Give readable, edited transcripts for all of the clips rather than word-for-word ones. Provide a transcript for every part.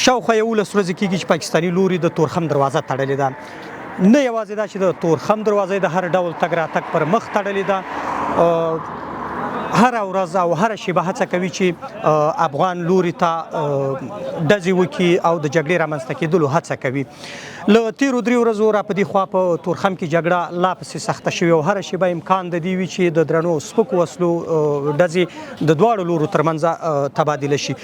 شاوخوا 11 ورځې کېږي چې پاکستاني لوري د تورخم دروازه تړلې ده. نه یوازې دا چې د تورخم دروازه د هر ډول تګ راتګ پر مخ تړلې ده، هر ورځ او هر شیبه هڅه کوي چې افغان لوري ته ډزې وکړي او د جګړې رامنځته کېدلو هڅه کوي. له تیرو 3 ورځو را په دې خوا په تورخم کې جګړه لا پسې سخته شوې او هره شیبه امکان د دې وي چې د درنو سپکو وسلو ډزې د دواړو لورو ترمنځ تبادله شي.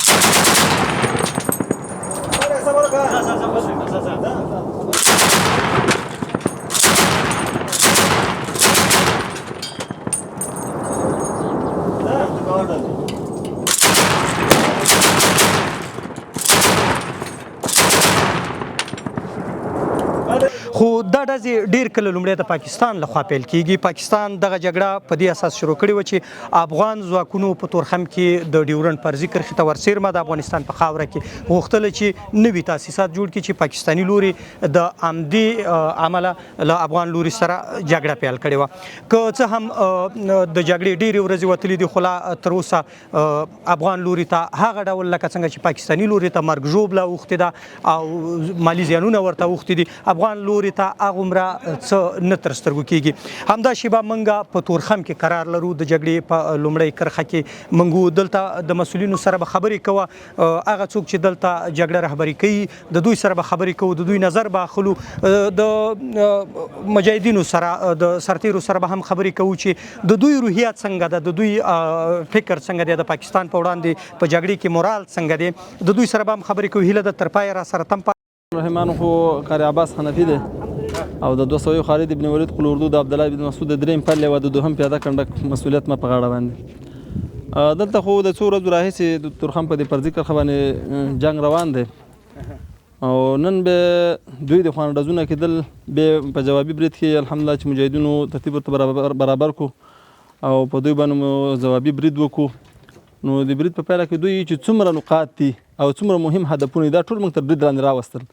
خو دا ډزې ډېر کله لومړی د پاکستان لخوا پیل کېږي. پاکستان دغه جګړه په دې اساس شروع کړې وه چې افغان ځواکونو په تورخم کې د ډیورنډ فرضي کرښې ته ورڅېرمه د افغانستان په خاوره کې غوښتله چې نوي تاسیسات جوړ کړي چې پاکستاني لوري د همدې عمله له افغان لوري سره جګړه پیل کړې وه. که څه هم د جګړې ډېرې ورځې وتلې دي، خو لا تر اوسه افغان لوري ته هغه ډول لکه څنګه چې پاکستاني لوري ته مرګ ژوبله اوښتې ده او مالي زیانونه ورته اوښتي دي، افغان لوري ته هغومره څه نه تر سترګو کېږي. همدا شیبه موږ په تورخم کې قرار لرو. د جګړې په لومړۍ کرښه کې موږ دلته د مسؤلینو سره به خبرې کوو، هغه څوک چې دلته جګړه رهبري کوي د دوی سره به خبرې کوو، د دوی نظر به اخلو، د مجاهدینو سره د سرتیرو سره به هم خبرې کوو چې د دوی روحیات څنګه ده، د دوی فکر څنګه دی، د پاکستان په وړاندې په جګړې کې مورال څنګه دی، د دوی سره به هم خبرې کوو. هیله ده تر پایه را سره تم رحمانو خو قاری عباس حنفي دی او د 200 خالد ابن ولید قل اردو د عبدالله بن مسعود د دریم پلې و د دوهم پیاده کنډک مسؤلیت ما په غاړه باندې. دلته خو د څو ورځو راهیسې د تورخم په دې فرضي کرښه باندې جنگ روان دی او نن به دوی د خوان ډزونه کېدل، به په جوابي برید کې الحمدلله چې مجاهدینو ترتیب ورته برابر کو او په دوی باندې مو جوابي برید وکړو. نو د برید په پایله کې دوی چې څومره نقاط دي او څومره مهم هدفونه دا ټول موږ تر برید لاندې راوستل.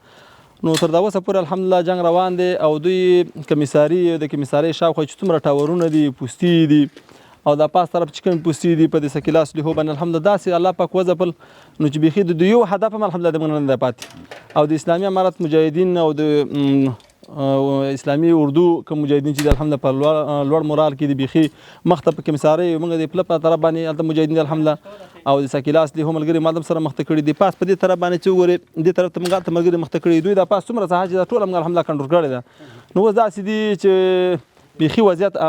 نو تر دا اوسه پورې الحمدلله جنگ روان دی او دوی کمیساري د کمیسارۍ شاوخوا چې څومره ټاورونه دي، پوستې دي او دا پاس طرف چې کوم پوستې دي په دې ثقیله اسلحو باندې الحمدلله داسې الله پاک وځپل نو چې بیخي د یو هدف هم الحمدلله د موږ نه دی پاتې. او د اسلامي امارت مجاهدین او د اسلامي اردو کوم مجاهدین چې الحمدلله په لوړ مورال کې دي، بیخي مخ ته په کمیسارۍ موږ د پله په طرف باندې هلته مجاهدین الحمدلله او د ثقیله اسلحو ملګري مادم سره مخته کړي دي. پاس په دې طرف باندې چې وګورې دې طرف ته موږ هلته ملګري مخته کړي دوی دا پاس څومره ساحه چې دا ټوله موږ الحمدلله کنټرول کړې ده. نو اوس داسې دي چې بیخي وضعیت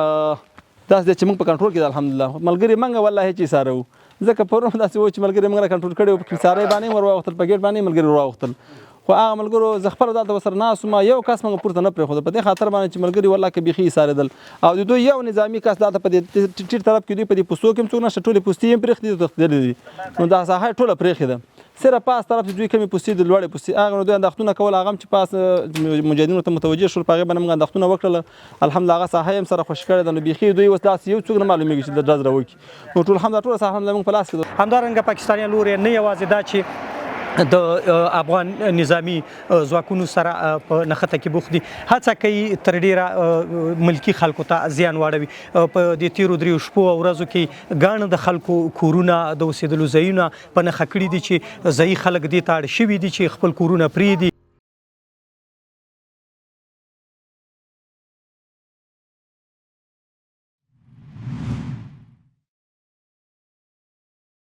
داسې دی چې موږ په کنټرول کې ده الحمدلله. ملګري موږ والله هېڅ ایساره وو، ځکه پرون داسې و چې ملګري موږ را کنټرول کړي وو، په کمیسارۍ باندې ور واوښتل، په ګېټ باندې ملګري ور واوښتل. خو هغه ملګرو زه خپله دلته ورسره ناست وم، یو کس موږ پورته نه پرېښوده په دې خاطر باندې چې ملګري والله که بیخي ایسارېدل او د دوی یو نظامي کس دلته په دې ټیټ طرف کې دوی په دې پوستو کې هم څوک نشته، ټولې پوستې یې هم پرېښتې دي، تښتېدلې دي. نو دا ساحه یې ټوله پرېښې ده. صرف پاس طرف چې دوی کومې پوستې د لوړې پوستې هغه نو دوی انداختونه کول، هغه هم چې پاس مجاهدینو ته متوجه شول، په هغې باندې موږ انداختونه وکړله الحمدلله. هغه ساحه یې هم سره خوشي کړې ده. نو بیخي دوی اوس داسې یو څوک نه معلومېږي چې د ډز راوکړي. نو ټول همدا ټوله ساحه موږ په لاس کې ده. همدارنګه پاکستاني لوري نه یوازې دا چې د افغان نظامی ځواکونو سره په نښته کې بوخت دي، هڅه کوي تر ډیره ملکي خلکو ته زیان واړوي. په دې تیرو 3 شپو او ورځو کې ګڼ د خلکو کورونه د اوسېدلو ځایونه په نښه کړي دي چې ځایي خلک دې ته اړ شوي دي چې خپل کورونه پرېږدي